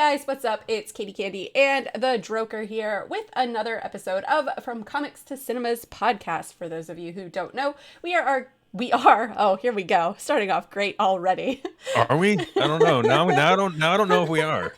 guys, what's up? It's Katie Candy and the Droker here with another episode of From Comics to Cinemas podcast. For those of you who don't know, oh, here we go. Starting off great already. Are we? I don't know. Now I don't know if we are.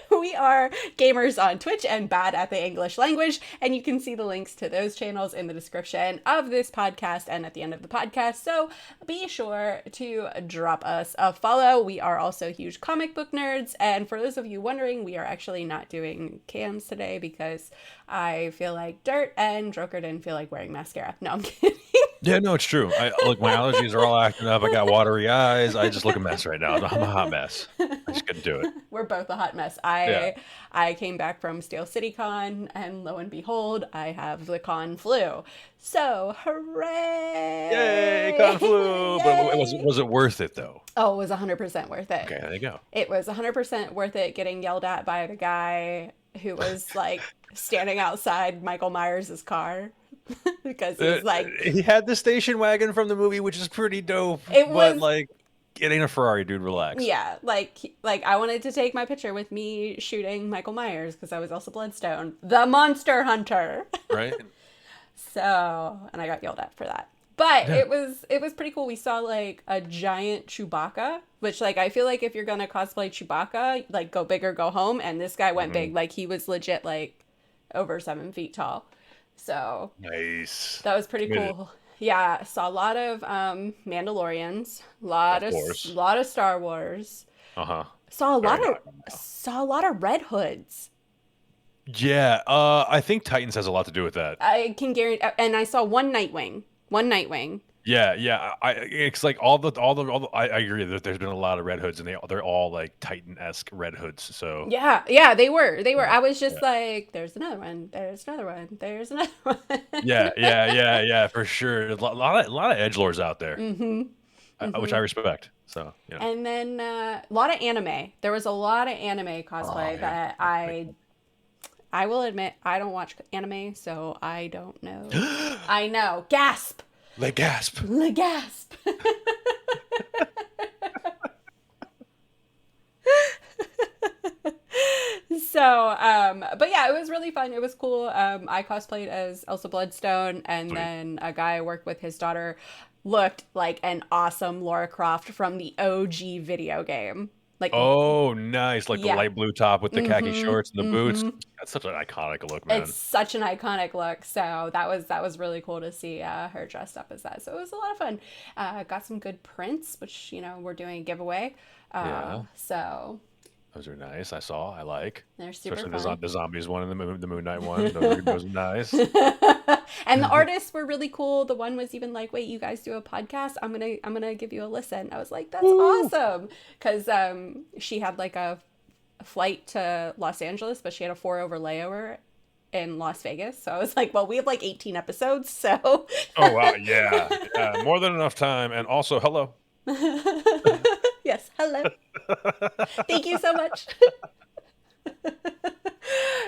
We are gamers on Twitch and bad at the English language, and you can see the links to those channels in the description of this podcast and at the end of the podcast, so be sure to drop us a follow. We are also huge comic book nerds, and for those of you wondering, we are actually not doing cams today because I feel like dirt and Droker didn't feel like wearing mascara. No, I'm kidding. Yeah, no, it's true. Look, my allergies are all acting up. I got watery eyes. I just look a mess right now. I'm a hot mess. I just couldn't do it. We're both a hot mess. I came back from Steel City Con, and lo and behold, I have the con flu. So, hooray! Yay, con flu! Yay! But was it worth it, though? Oh, it was 100% worth it. Okay, there you go. It was 100% worth it getting yelled at by the guy who was, like, standing outside Michael Myers' car. Because he's like... He had the station wagon from the movie, which is pretty dope. It ain't a Ferrari, dude. Relax. Yeah, like I wanted to take my picture with me shooting Michael Myers because I was Elsa Bloodstone, the monster hunter. Right. So, and I got yelled at for that. But yeah. It was pretty cool. We saw like a giant Chewbacca, which like I feel like if you're gonna cosplay Chewbacca, like go big or go home. And this guy went big. Like he was legit like over 7 feet tall. So nice. That was pretty cool. Yeah, saw a lot of Mandalorians, lot of Star Wars. Saw a lot of Red Hoods. Yeah, I think Titans has a lot to do with that. I can guarantee, and I saw one Nightwing. Yeah. It's like all the. I agree that there's been a lot of Red Hoods, and they're all like Titan-esque Red Hoods. So yeah, they were. I was just like, there's another one. Yeah, for sure. A lot of edgelords out there, which I respect. So yeah. And then a lot of anime. There was a lot of anime cosplay that I will admit I don't watch anime, so I don't know. I know. Gasp. Le gasp. So, but yeah, it was really fun. It was cool. I cosplayed as Elsa Bloodstone, and then a guy I worked with, his daughter, looked like an awesome Lara Croft from the OG video game. Like, oh, nice. Like the light blue top with the khaki shorts and the boots. That's such an iconic look, man. It's such an iconic look. So that was really cool to see her dressed up as that. So it was a lot of fun. Got some good prints, which, we're doing a giveaway. So those are nice. I like. They're super especially fun. The zombies one and the Moon Knight one. Those are nice. And the artists were really cool. The one was even like, "Wait, you guys do a podcast? I'm gonna give you a listen." I was like, "That's awesome," because she had like a flight to Los Angeles, but she had a 4-hour layover in Las Vegas. So I was like, "Well, we have like 18 episodes, so." Oh wow, yeah, more than enough time. And also, hello. Yes, hello. Thank you so much.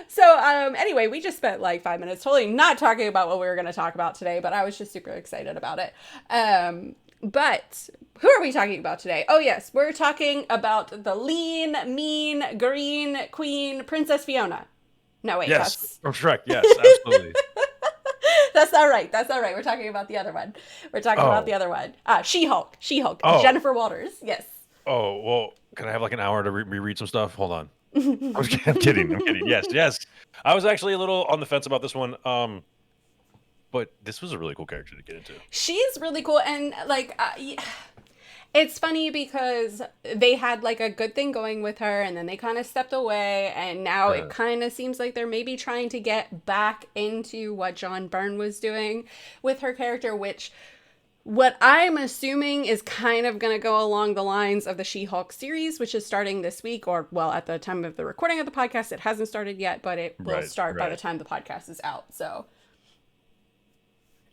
So, anyway, we just spent like 5 minutes totally not talking about what we were going to talk about today, but I was just super excited about it. But who are we talking about today? Oh, yes, we're talking about the lean, mean, green queen, Princess Fiona. No, wait. Yes, from Shrek. Yes, absolutely. That's not right. We're talking about the other one. She-Hulk. Oh. Jennifer Walters. Yes. Oh, well, can I have like an hour to reread some stuff? Hold on. I'm kidding. Yes. I was actually a little on the fence about this one. But this was a really cool character to get into. She's really cool. And like, it's funny because they had like a good thing going with her, and then they kind of stepped away, and now it kind of seems like they're maybe trying to get back into what John Byrne was doing with her character, which what I'm assuming is kind of going to go along the lines of the She-Hulk series, which is starting this week, or well, at the time of the recording of the podcast, it hasn't started yet, but it will start by the time the podcast is out. So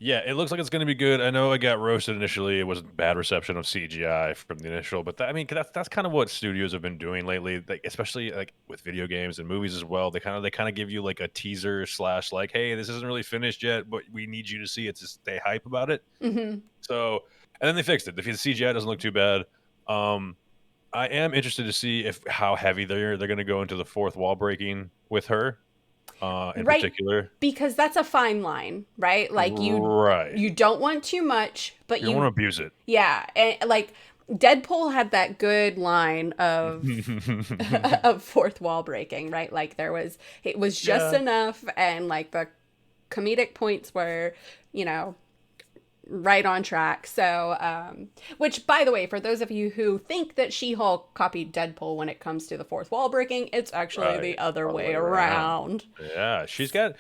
yeah, it looks like it's going to be good. I know I got roasted initially. It was bad reception of CGI from the initial, but that's kind of what studios have been doing lately, like, especially like with video games and movies as well. They kind of give you like a teaser / like, hey, this isn't really finished yet, but we need you to see it to stay hype about it. So, and then they fixed it. The CGI doesn't look too bad. I am interested to see if how heavy they're going to go into the fourth wall breaking with her, in Right, particular. because that's a fine line, right? Like Right. you don't want too much, but You don't want to abuse it. yeah, and like Deadpool had that good line of of fourth wall breaking, right? Like it was just Yeah. enough, and like the comedic points were, you know, right on track. So, which, by the way, for those of you who think that She-Hulk copied Deadpool when it comes to the fourth wall breaking, it's actually Right. the other Other way way around. around. Yeah, she's got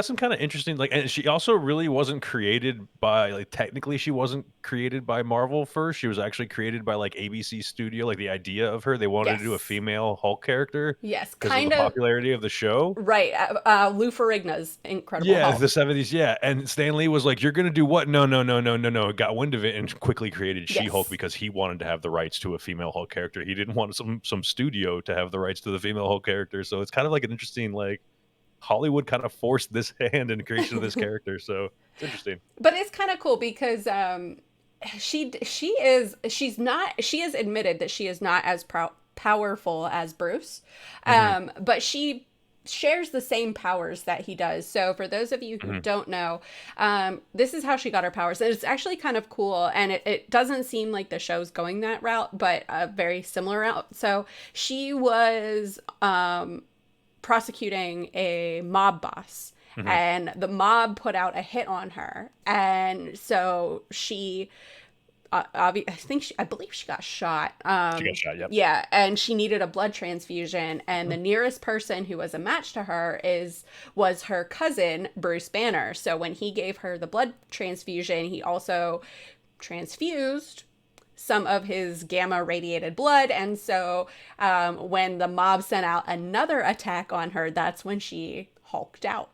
some kind of interesting like, and she also really wasn't created by like technically she wasn't created by Marvel first. She was actually created by like ABC Studio. Like the idea of her, they wanted to do a Yes, female Hulk character yes, because of the kind of popularity of the show. right. Lou Ferrigno's Incredible Yeah, the Hulk. 70s, yeah, and Stan Lee was like, "You're gonna do what? No, no, no, no, no, no." Got wind of it and quickly created She-Hulk Yes. because he wanted to have the rights to a female Hulk character. He didn't want some studio to have the rights to the female Hulk character. So it's kind of like an interesting like Hollywood kind of forced this hand in the creation of this character. So it's interesting. But it's kind of cool because she has admitted that she is not as powerful as Bruce, Hmm. but she shares the same powers that he does. So for those of you who Hmm. don't know, this is how she got her powers. And it's actually kind of cool, and it doesn't seem like the show's going that route, but a very similar route. So she was prosecuting a mob boss, Hmm. and the mob put out a hit on her, and so she I believe she got shot. She got shot. Yep. Yeah, and she needed a blood transfusion, and the nearest person who was a match to her was her cousin Bruce Banner. So when he gave her the blood transfusion, he also transfused some of his gamma radiated blood. And so when the mob sent out another attack on her, that's when she hulked out.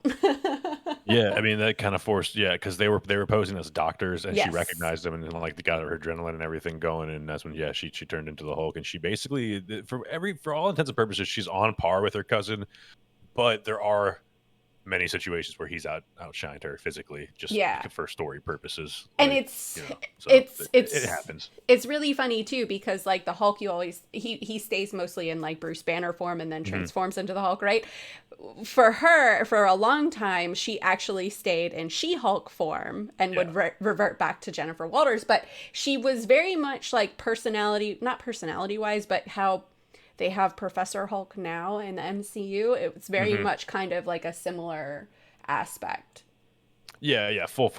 Yeah, I mean that kind of forced, yeah, because they were posing as doctors, and she Yes. recognized them, and then, like they got her adrenaline and everything going, and that's when yeah she turned into the Hulk, and she basically for all intents and purposes she's on par with her cousin, but there are many situations where he's outshined her physically just Yeah. for story purposes, And like so it's it it's happens. it's really funny too, because like the Hulk, you always he stays mostly in like Bruce Banner form and then Hmm. transforms into the Hulk, right? For her, for a long time, she actually stayed in She-Hulk form and would Yeah. revert back to Jennifer Walters, but she was very much like not personality wise, but how they have Professor Hulk now in the MCU. It was very Hmm. much kind of like a similar aspect. Yeah, yeah, full.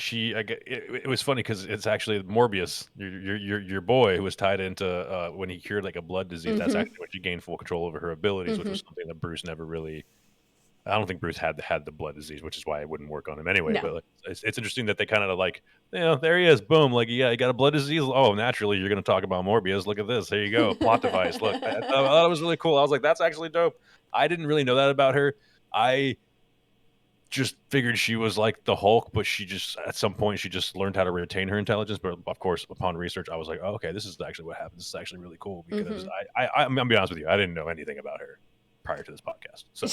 It was funny because it's actually Morbius, your boy, who was tied into when he cured like a blood disease. That's Mm-hmm. actually when she gained full control over her abilities, which Mm-hmm. was something that Bruce never really. I don't think Bruce had the blood disease, which is why it wouldn't work on him anyway. No. But like, it's interesting that they kind of like, there he is, boom, like yeah, you got a blood disease. Oh, naturally, you're going to talk about Morbius. Look at this. Here you go, plot device. Look, I thought it was really cool. I was like, that's actually dope. I didn't really know that about her. I just figured she was like the Hulk, but she just at some point she just learned how to retain her intelligence. But of course, upon research, I was like, oh, okay, this is actually what happens. This is actually really cool because Mm-hmm. I'm gonna be honest with you, I didn't know anything about her prior to this podcast. So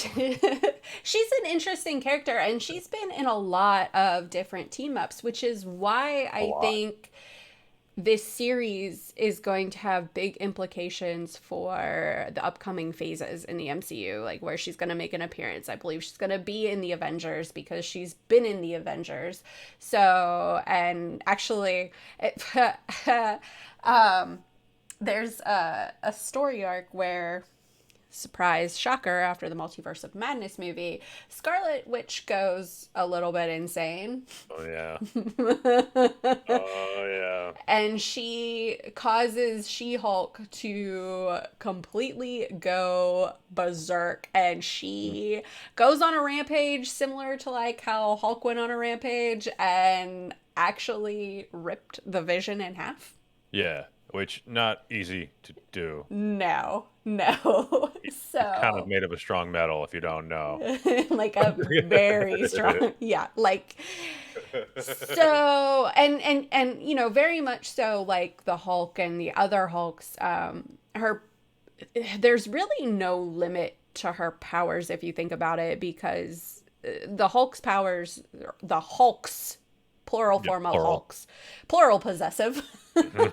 She's an interesting character, and she's been in a lot of different team ups, which is why a I lot. think this series is going to have big implications for the upcoming phases in the MCU, like where she's going to make an appearance. I believe she's going to be in the Avengers because she's been in the Avengers. So, and actually, um, there's a story arc where, surprise shocker, after the Multiverse of Madness movie, Scarlet Witch goes a little bit insane. Oh yeah. Oh yeah. And she causes She-Hulk to completely go berserk, and Mhm. she goes on a rampage similar to like how Hulk went on a rampage and actually ripped the Vision in half. Yeah, which not easy to do. No, no. He's kind of So made of a strong metal, if you don't know. like a very strong, yeah, like so, and you know, very much so, like the Hulk and the other Hulks, her there's really no limit to her powers if you think about it, because the Hulk's powers, the Hulk's plural Yeah, form of plural. hulks, plural possessive. Hmm.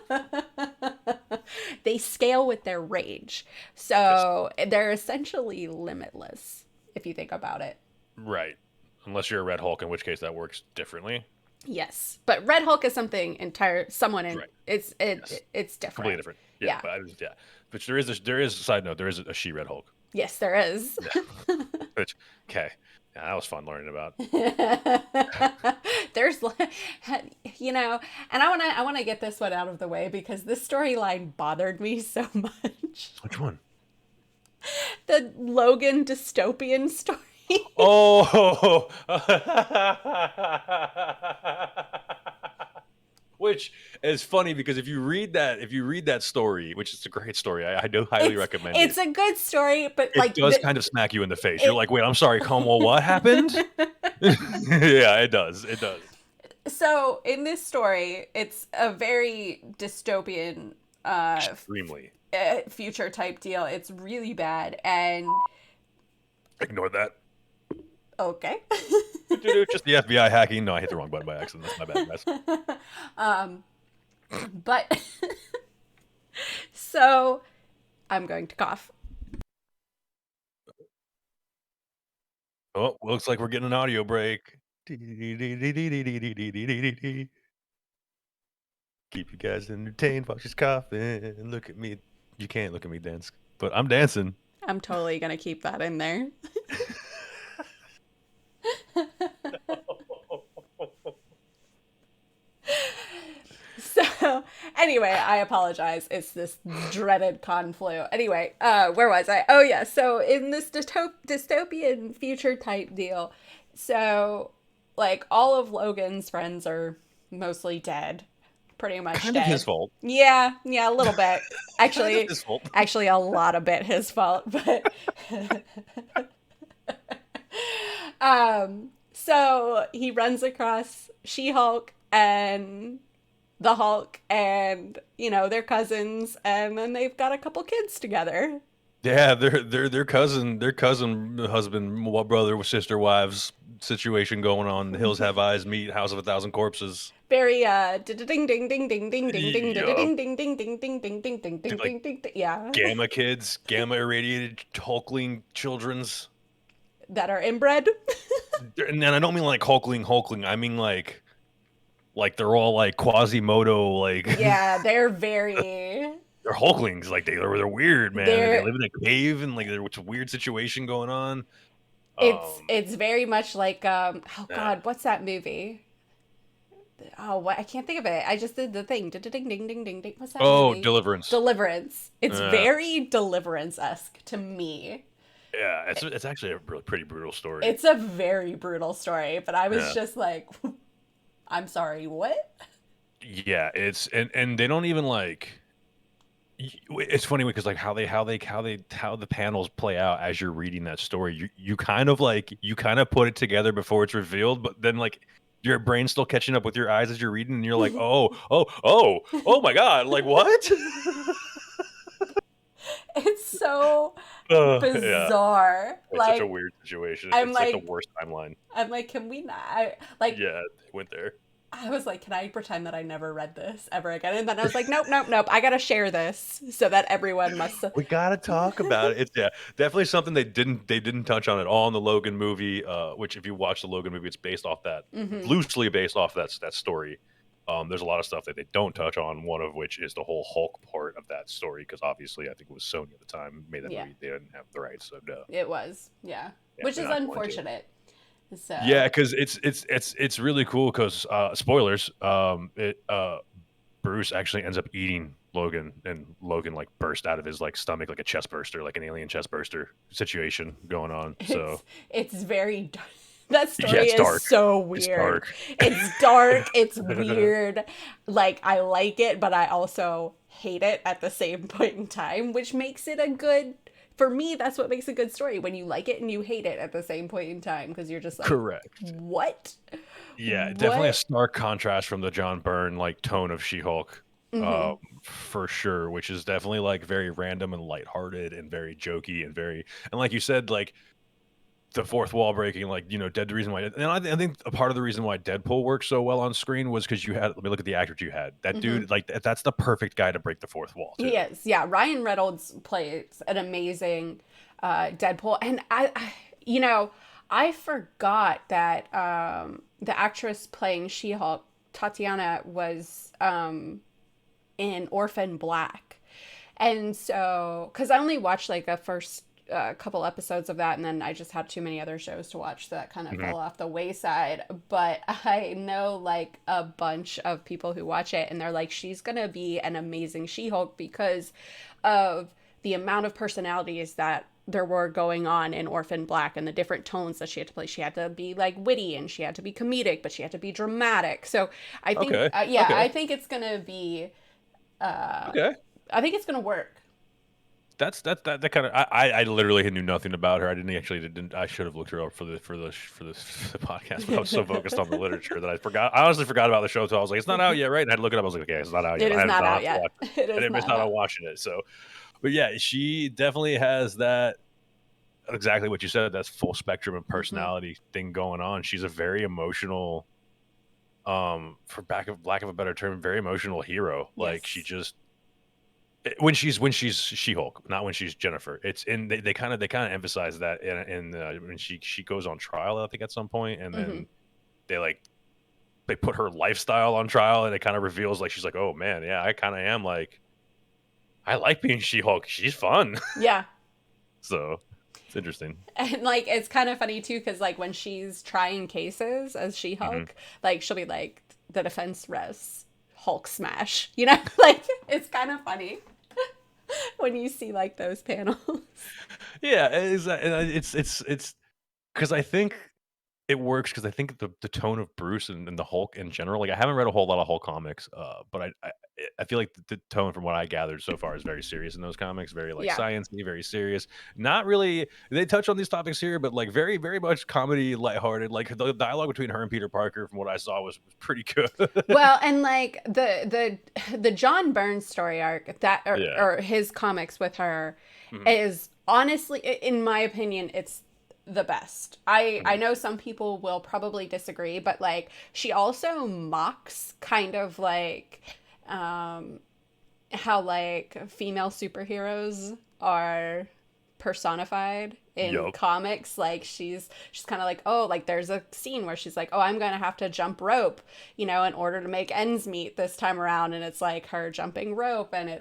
They scale with their rage. Yes. So they're essentially limitless, if you think about it. Right. Unless you're a Red Hulk, in which case that works differently. Yes. But Red Hulk is something entire someone in Right. Yes. it's Completely different. different. Yeah, Yeah. but yeah. Which there is a side note. There is a she Red Hulk. Yes, there is. Yeah. Which okay. Yeah, that was fun learning about. There's you know, and I want to get this one out of the way because this storyline bothered me so much. Which one? The Logan dystopian story. Oh. Which is funny because if you read that story, which is a great story, I do highly it's recommend it's it. a good story, but It does kind of smack you in the face. You're it like, wait, I'm sorry, come on, what happened? Yeah, it does. It does. so in this story, it's a very dystopian Extremely. future type deal. It's really bad and Ignore that. okay. Just the FBI hacking. No, I hit the wrong button by accident. That's my bad, guys. um but so I'm going to cough. Oh, looks like we're getting an audio break. Keep you guys entertained while she's coughing. Look at me. You can't look at me dance, but I'm dancing. I'm totally going to keep that in there. So, anyway, I apologize. It's this dreaded conflu. Anyway, where was I? Oh, yeah. So, in this dystopian future type deal, so, like, all of Logan's friends are mostly dead. Pretty much Kind of his dead. fault. Yeah, yeah, a little bit. Kind of Actually, his fault. actually, a lot of bit his fault. But, so he runs across She-Hulk and the Hulk and, they're cousins and then they've got a couple kids together. Yeah, their cousin husband, brother, sister, wives situation going on. The Hills Have Eyes meet House of a Thousand Corpses. Very ding ding ding ding ding ding ding ding Yup. ding ding ding ding ding ding ding ding ding Like ding ding. Yeah. gamma kids, gamma irradiated Hulkling children's. That are inbred. And I don't mean like Hulkling. I mean like they're all like Quasimodo, like Yeah, they're very they're Hulklings. Like they're weird, man. And they they're live in a cave and like there's a weird situation going on. it's very much like oh Yeah. god, what's that movie? Oh, what, I can't think of it. I just did the thing. Ding ding ding ding ding ding. What's that Oh, movie? Deliverance. Deliverance. It's Uh, very Deliverance-esque to me. yeah, it's actually a really pretty brutal story. It's a very brutal story, but I was Yeah. just like, I'm sorry, what? Yeah, and they don't even like. It's funny because like how the panels play out as you're reading that story. You kind of put it together before it's revealed, but then like your brain's still catching up with your eyes as you're reading, and you're like, oh my god, like what? It's so Yeah, bizarre. it's such a weird situation. I'm It's like the like, worst timeline. I'm like, can we not? Yeah, they went there. I was like, can I pretend that I never read this ever again? And then I was like, nope, nope, nope. I gotta share this so that everyone must. We gotta talk about it. It's definitely something they didn't touch on at all in the Logan movie. Which if you watch the Logan movie, it's based off that Hmm. loosely based off that story. There's a lot of stuff that they don't touch on. One of which is the whole Hulk part of that story, because obviously I think it was Sony at the time made that Yeah, movie. They didn't have the rights, so no, it was. Yeah, yeah, which they're is not going to. unfortunate. Yeah, So because it's really cool because spoilers. Bruce actually ends up eating Logan, and Logan like burst out of his like stomach like a chest burster, like an alien chest burster situation going on. So it's very that yeah, story it's is dark. so It's weird. dark. It's dark, it's weird. Like I like it, but I also hate it at the same point in time, which makes it a good for me, that's what makes a good story when you like it and you hate it at the same point in time because you're just like, Correct. what? Yeah, definitely a What? stark contrast from the John Byrne like tone of She-Hulk, Hmm. for sure. Which is definitely like very random and lighthearted and very jokey and very and like you said, like the fourth wall breaking, like, dead the reason why. And I think a part of the reason why Deadpool worked so well on screen was because you had, let me look at the actors you had. That Hmm. dude, like, that's the perfect guy to break the fourth wall He too. is. Yeah, Ryan Reynolds plays an amazing Deadpool, and you know, I forgot that the actress playing She-Hulk, Tatiana, was in Orphan Black. And so, because I only watched like a first couple episodes of that, and then I just had too many other shows to watch, so that kind of Hmm. fell off the wayside. But I know like a bunch of people who watch it, and they're like, she's gonna be an amazing She Hulk because of the amount of personalities that there were going on in Orphan Black and the different tones that she had to play. She had to be like witty and she had to be comedic, but she had to be dramatic. So I think, Okay. yeah, Okay. I think it's gonna be Okay. I think it's gonna work. That kind of, I literally knew nothing about her. I didn't I should have looked her up for the podcast, but I was so focused on the literature that I honestly forgot about the show until I was like, it's not out yet, right? And I had to look it up. I was like, okay, it's not out yet. It is not I don't out have to yet. watch it. It I is didn't miss not out on out. watching it. So, but yeah, she definitely has that, exactly what you said, that's full spectrum of Hmm. personality thing going on. She's a very emotional, for lack of a better term, very emotional hero. Like, she Yes. just, when she's She-Hulk, not when she's Jennifer. It's in, they kind of emphasize that in when she goes on trial, I think, at some point, and Hmm. then they like they put her lifestyle on trial, and it kind of reveals, like, she's like, oh man, yeah, I kind of am, like, I like being She-Hulk. She's fun. Yeah. So it's interesting. And like it's kind of funny too because like when she's trying cases as Hmm. She-Hulk, like she'll be like the defense rests Hulk smash, you know? Like it's kind of funny when you see like those panels. Yeah, it's because I think it works, because I think the tone of Bruce and the Hulk in general, like, I haven't read a whole lot of Hulk comics, but I feel like the tone from what I gathered so far is very serious in those comics, very, like, Yeah. sciencey, very serious. Not really, they touch on these topics here, but, like, very, very much comedy, lighthearted. Like, the dialogue between her and Peter Parker, from what I saw, was pretty good. Well, and like the John Burns story arc that Yeah. or his comics with her Mhm, is honestly, in my opinion, it's the best. I mhm. know some people will probably disagree, but like she also mocks kind of like um how like female superheroes are personified in Yup. comics. Like she's kind of like, oh, like there's a scene where she's like, oh, I'm gonna have to jump rope, you know, in order to make ends meet this time around, and it's like her jumping rope, and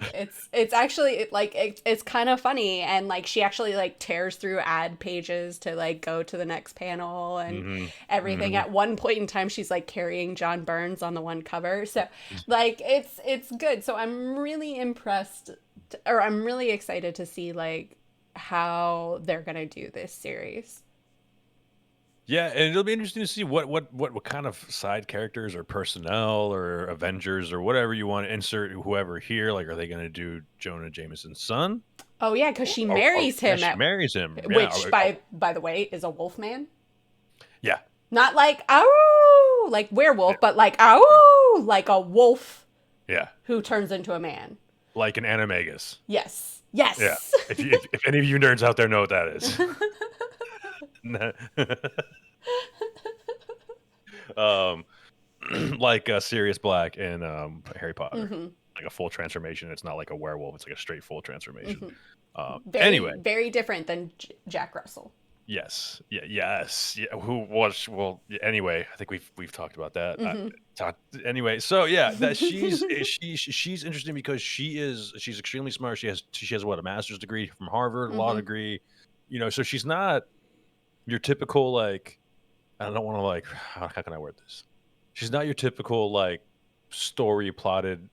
it's actually it's kind of funny, and like she actually like tears through ad pages to like go to the next panel and Mhm, everything. mhm. At one point in time she's like carrying John Burns on the one cover, so like it's good. So I'm really impressed, or I'm really excited to see like how they're gonna do this series. Yeah, and it'll be interesting to see what kind of side characters or personnel or Avengers or whatever you want to insert whoever here. Like, are they going to do Jonah Jameson's son? Oh yeah, because she Or marries yeah, him she at marries him. Yeah, which by the way is a wolf man. yeah, Not like ow like yeah, werewolf, but like ow like a wolf yeah. who turns into a man. Like an animagus. Yes. Yeah. Yes. If any of you nerds out there know what that is. um, like Sirius Black in Harry Potter, Hmm. like a full transformation. It's not like a werewolf. It's like a straight full transformation. Hmm. Anyway, Very different than Jack Russell. yes. Yeah. Yes. Yeah. Who was? Well. Yeah, anyway, I think we've talked about that. Hmm. Anyway, so yeah, that she's interesting because she's extremely smart. She has what, a master's degree from Harvard, law Hmm. degree. So she's not your typical, like, I don't want to, like, how can I word this? She's not your typical, like, story plotted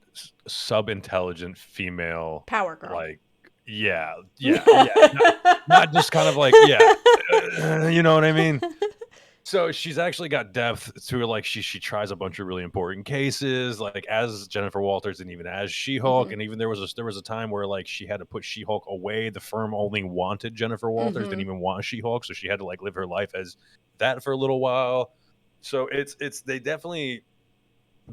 sub intelligent female, Power girl. like, yeah, yeah, yeah, not just kind of like, yeah, you know what I mean? So she's actually got depth to her. Like, she tries a bunch of really important cases, like, as Jennifer Walters and even as She-Hulk. Hmm. And even there was a time where, like, she had to put She-Hulk away. The firm only wanted Jennifer Walters, didn't Hmm. even want She-Hulk, so she had to, like, live her life as that for a little while. So it's they definitely,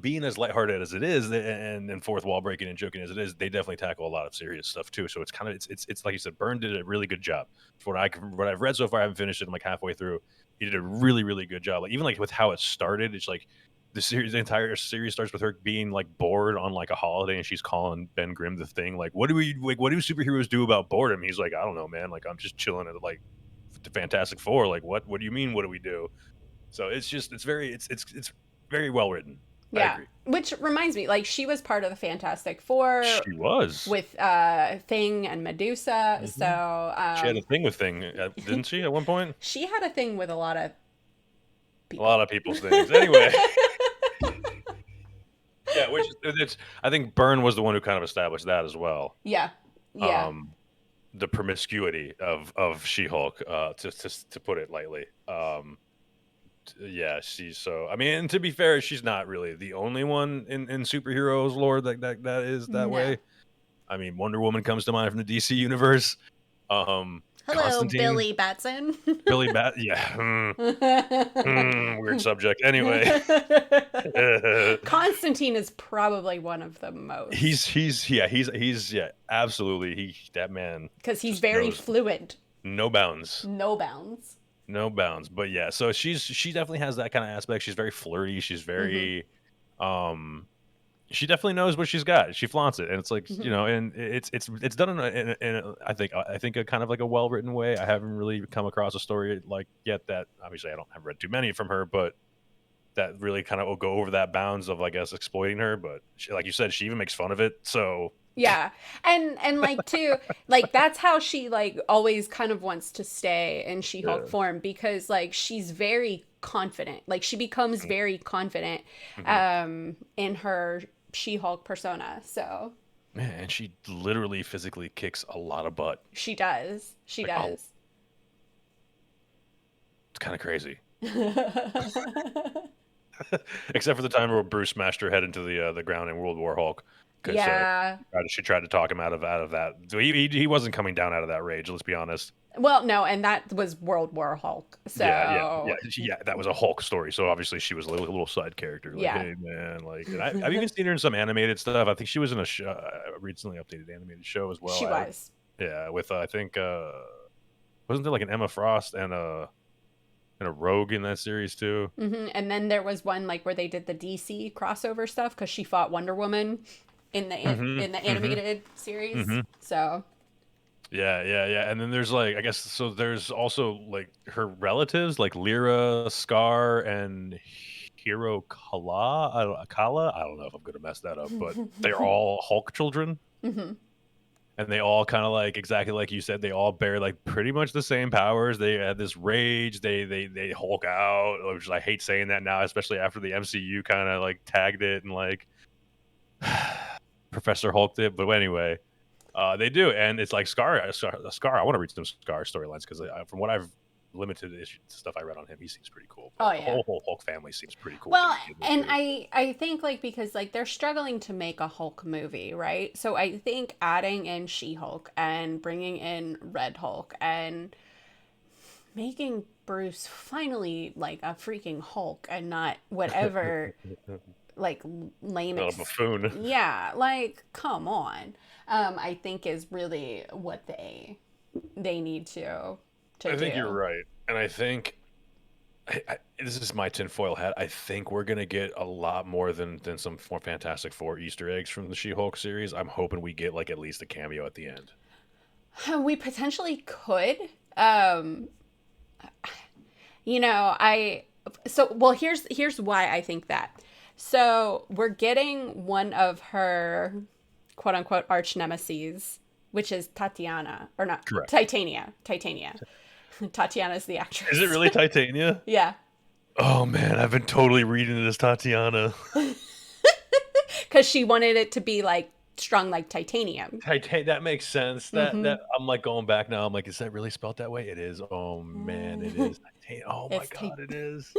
being as lighthearted as it is, and fourth wall breaking and joking as it is, they definitely tackle a lot of serious stuff too. So it's kind of it's like you said, Byrne did a really good job. For what I've read so far, I haven't finished it. I'm like halfway through. He did a really good job. Like even like with how it started, it's like the entire series starts with her being like bored on like a holiday, and she's calling Ben Grimm the Thing. Like, what do superheroes do about boredom? He's like, I don't know, man. Like I'm just chilling at like the Fantastic Four. Like what do you mean? What do we do? So it's very well written. I Yeah. agree. Which reminds me, like she was part of the Fantastic Four She was. with Thing and Medusa. Mhm. So She had a thing with Thing, didn't she, at one point? she had a thing with a lot of A lot people. of people's things. Anyway, yeah, which is it's I think Byrne was the one who kind of established that as well. Yeah. Yeah. Um, the promiscuity of She-Hulk, to put it lightly. Yeah, she's so. I mean, and to be fair, she's not really the only one in superheroes lore that is that No. way. I mean, Wonder Woman comes to mind from the DC universe. Hello, Constantine, Billy Batson. Billy Bat, yeah, weird subject. Anyway, Constantine is probably one of the most he's yeah, absolutely. That man because he's just very knows fluent, no bounds, no bounds. no bounds. But yeah, so she definitely has that kind of aspect. She's very flirty. She's Hmm. very um she definitely knows what she's got. She flaunts it, and it's like Hmm. and it's done in a I think a kind of like a well written way. I haven't really come across a story like yet that obviously I don't have read too many from her, but that really kind of will go over that bounds of I guess exploiting her. But she, like you said, she even makes fun of it. So Yeah. And like too, like that's how she like always kind of wants to stay in She-Hulk yeah. form because like she's very confident. Like she becomes very confident Mm-hmm. in her She-Hulk persona. So Man, and she literally physically kicks a lot of butt. she does. She Like, oh, does. it's kind of crazy. Except for the time where Bruce smashed her head into the ground in World War Hulk, because Yeah. she tried to talk him out of that. So he wasn't coming down out of that rage. Let's be honest. Well, no, and that was World War Hulk. Yeah. So, That was a Hulk story. So obviously she was a little side character. Like, yeah. hey man, like, and I've even seen her in some animated stuff. I think she was in a recently updated animated show as well. She was. Yeah, with I think wasn't there like an Emma Frost and a Rogue in that series too? And then there was one like where they did the DC crossover stuff because she fought Wonder Woman Mm-hmm. in the Mm-hmm. animated series. Mm-hmm. So, Yeah. And then there's like I guess so there's also like her relatives like Lyra, Scar, and Hero Kala. I don't know if I'm gonna mess that up, but they're all Hulk children. hmm And they all kind of like exactly like you said, they all bear like pretty much the same powers. They had this rage. They Hulk out, which I hate saying that now, especially after the MCU kind of like tagged it and like Professor Hulked it. But anyway, they do, and it's like Scar. I want to read some Scar storylines because from what I've limited stuff I read on him, he seems pretty cool. But oh the yeah. whole Hulk family seems pretty cool to Well, begin with and too. I think like because like they're struggling to make a Hulk movie, right? So I think adding in She-Hulk and bringing in Red Hulk and making Bruce finally like a freaking Hulk and not whatever like lame Not a buffoon. yeah, like come on. I think is really what they need to I think you're do. right, and I think this is my tinfoil hat. I think we're gonna get a lot more than some more Fantastic Four Easter eggs from the She-Hulk series. I'm hoping we get like at least a cameo at the end. We potentially could. Um, I so well here's why I think that. So we're getting one of her quote unquote arch nemesis, which is Tatiana or not Correct. Titania. Titania. Tatiana's the Is it actress. really Titania? Yeah. Oh man, I've been totally reading it as Tatiana. Because she wanted it to be like strong like titanium. That makes sense. Mm-hmm. That I'm like going back now. I'm like, is that really spelled that way? It is. Oh man, it is. Oh my It's god, it is.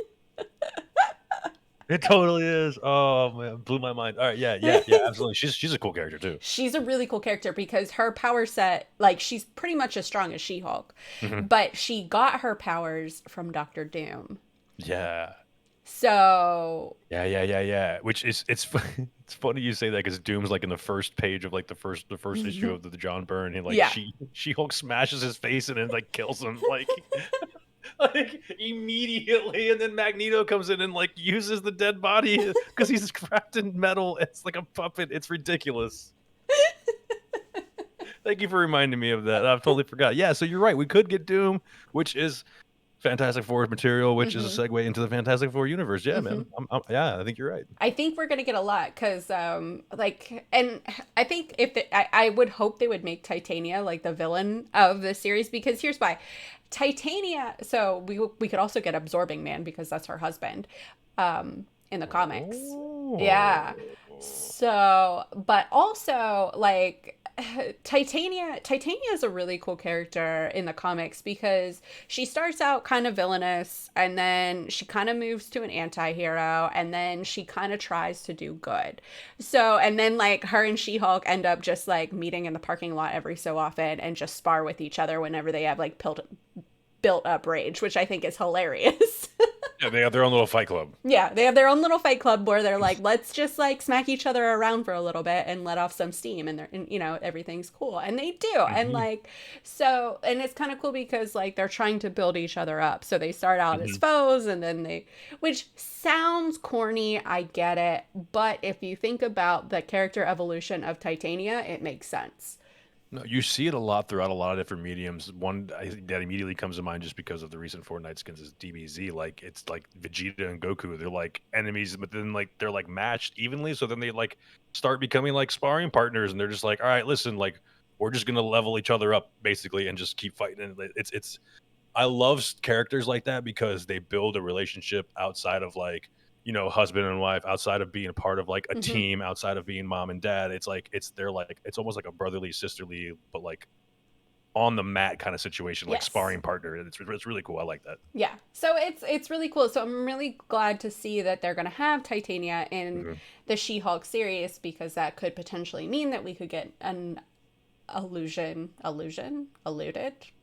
It totally is. Oh man, blew my mind. All right, yeah, absolutely. She's a cool character too. She's a really cool character because her power set, like, she's pretty much as strong as She Hulk, Hmm. but she got her powers from Doctor Doom. Yeah, So Yeah. Which is it's funny you say that because Doom's like in the first page of like the first issue of the John Byrne, and like yeah. she Hulk smashes his face and then like kills him like like immediately, and then Magneto comes in and like uses the dead body because he's wrapped in metal. It's like a puppet. It's ridiculous. Thank you for reminding me of that. I've totally forgot. Yeah, so you're right. We could get Doom, which is Fantastic Four material, which is a hmm segue into the Fantastic Four universe. Yeah, hmm man. Yeah, I think you're right. I think we're gonna get a lot because, like, and I think if I would hope they would make Titania like the villain of the series because here's why, Titania. So we could also get Absorbing Man because that's her husband, in the comics. Yeah. Oh. So, but also like Titania is a really cool character in the comics because she starts out kind of villainous and then she kind of moves to an anti-hero and then she kind of tries to do good. So, and then like her and She-Hulk end up just like meeting in the parking lot every so often and just spar with each other whenever they have like built up rage, which I think is hilarious. Yeah, they have their own little fight club. Yeah, they have their own little fight club where they're like, let's just like smack each other around for a little bit and let off some steam, and you know everything's cool, and they do, and Mhm, like so, and it's kind of cool because like they're trying to build each other up, so they start out as mhm. foes, and then which sounds corny, I get it, but if you think about the character evolution of Titania, it makes sense. No, you see it a lot throughout a lot of different mediums. One that immediately comes to mind just because of the recent Fortnite skins is DBZ. Like it's like Vegeta and Goku. They're like enemies, but then like they're like matched evenly. So then they like start becoming like sparring partners, and they're just like, all right, listen, like we're just gonna level each other up basically and just keep fighting. And it's I love characters like that because they build a relationship outside of like, husband and wife, outside of being part of like a Hmm. team, outside of being mom and dad. It's like they're like it's almost like a brotherly, sisterly, but like on the mat kind of situation, like Yes. sparring partner. And it's really cool. I like that. Yeah. So it's really cool. So I'm really glad to see that they're going to have Titania in Hmm. the She-Hulk series because that could potentially mean that we could get an alluded.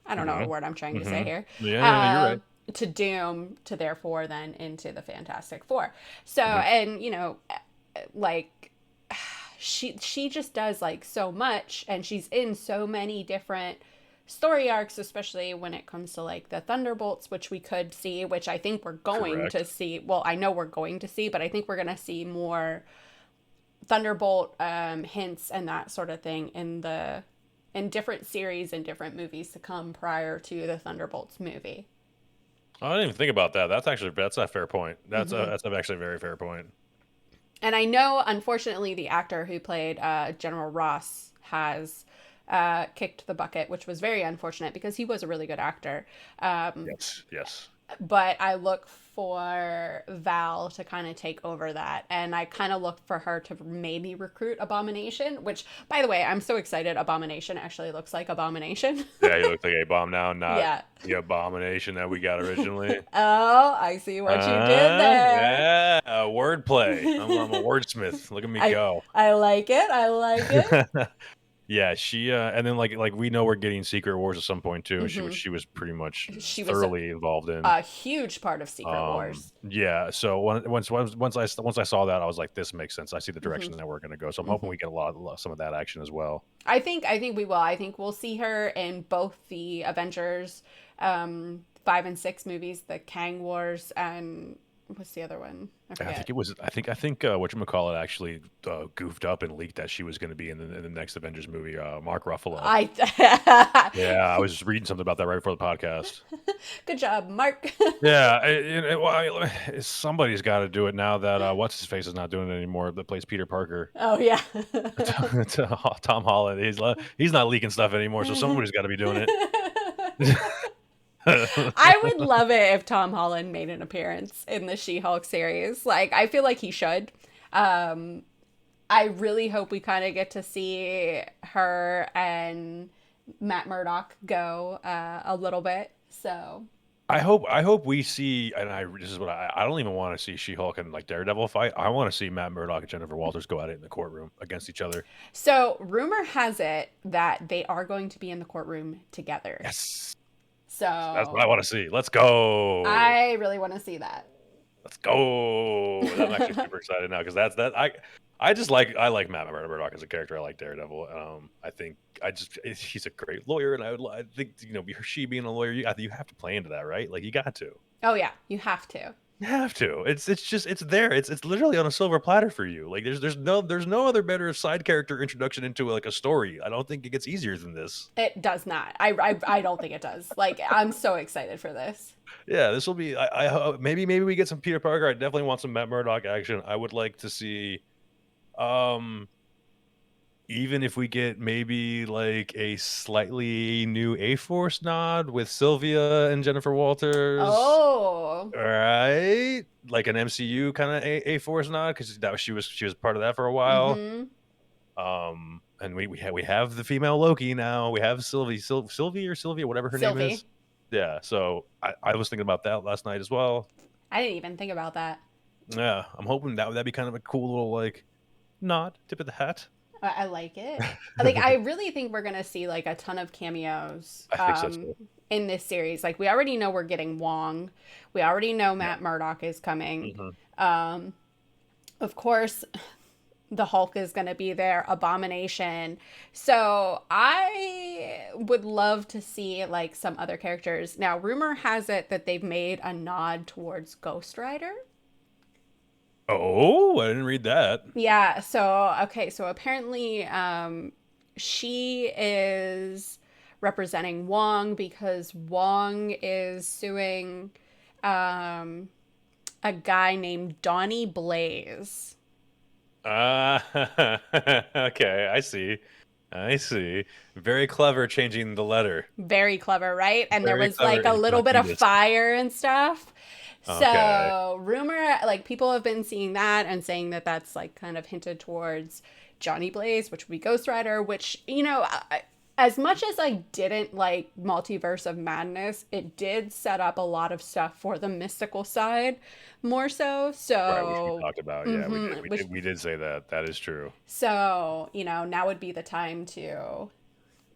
I don't know Hmm. what word I'm trying to say Hmm. here. Yeah, you're right. To Doom to therefore then into the Fantastic Four. So Hmm. and you know like she just does like so much and she's in so many different story arcs, especially when it comes to like the Thunderbolts, which we could see, which I think we're going to Correct. see. Well, I know we're going to see, but I think we're going to see more Thunderbolt hints and that sort of thing in different series and different movies to come prior to the Thunderbolts movie. I didn't even think about that. That's a fair point. Hmm. That's actually a very fair point. And I know, unfortunately, the actor who played General Ross has kicked the bucket, which was very unfortunate because he was a really good actor. Um, Yes, yes. but I look for Val to kind of take over that. And I kind of look for her to maybe recruit Abomination, which, by the way, I'm so excited. Abomination actually looks like Abomination. Yeah, you look like a bomb now, not Yeah. the abomination that we got originally. Oh, I see what you did there. Yeah, wordplay. I'm a wordsmith. Look at me I go. I like it. I like it. Yeah, she and then like we know we're getting Secret Wars at some point too, and Hmm. she was pretty much She was thoroughly involved in. a huge part of Secret Wars. Yeah, so once I saw that, I was like, this makes sense. I see the Hmm. direction that we're gonna go. So I'm hoping Hmm. we get some of that action as well. I think we will. I think we'll see her in both the Avengers 5 and 6 movies, the Kang Wars, and what's the other one? I And I forget. think it was I think whatchamacallit actually goofed up and leaked that she was going to be in the next Avengers movie. Mark Ruffalo. I Yeah, I was just reading something about that right before the podcast. Good job, Mark. Yeah, somebody's got to do it now that what's his face is not doing it anymore. That plays Peter Parker. Oh yeah. Tom Holland. He's not leaking stuff anymore, so somebody's got to be doing it. I would love it if Tom Holland made an appearance in the She-Hulk series. Like, I feel like he should. Um, I really hope we kind of get to see her and Matt Murdock go a little bit. So, I hope we see, and this is what I don't even want to see She-Hulk and like Daredevil fight. I want to see Matt Murdock and Jennifer Walters go at it in the courtroom against each other. so rumor has it that they are going to be in the courtroom together. Yes. That's what I So, want to see. Let's go. I really want to see that. Let's go. I'm actually super excited now because that's that. I like Matt Murdock as a character. I like Daredevil. I think he's a great lawyer, and I think she being a lawyer, you have to play into that, right? Like you got to. Oh yeah, you have to. You have to. It's there. It's literally on a silver platter for you. Like there's no other better side character introduction into like a story. I don't think it gets easier than this. It does not. I don't think it does. Like I'm so excited for this. Yeah, this will be. Maybe we get some Peter Parker. I definitely want some Matt Murdock action. I would like to see, um, even if we get maybe like a slightly new A Force nod with Sylvia and Jennifer Walters. Oh. All right, like an MCU kind of A Force nod because she was part of that for a while. Mm-hmm. And we have the female Loki now. We have Sylvie or Sylvia, whatever her name is. Yeah. So I was thinking about that last night as well. I didn't even think about that. Yeah, I'm hoping that'd be kind of a cool little like nod, tip of the hat. I like it. Like I really think we're gonna see like a ton of cameos I think so too. in this series. Like we already know we're getting Wong. We already know Matt Murdock is coming. Mm-hmm. Of course, the Hulk is going to be there, Abomination. So I would love to see like some other characters. Now, rumor has it that they've made a nod towards Ghost Rider. Oh, I didn't read that. Yeah, so okay, so apparently she is representing Wong because Wong is suing um a guy named Donnie Blaze. Okay, I see. I see. Very clever changing the letter. Very clever, right? And there Very was clever like a little bit of incognito. fire and stuff. Okay. So, rumor, like people have been seeing that and saying that that's like kind of hinted towards Johnny Blaze, which would be Ghost Rider, which, as much as I didn't like Multiverse of Madness, it did set up a lot of stuff for the mystical side more so. Right, which we So, talked about. Yeah, we did say that. That is true. So, now would be the time to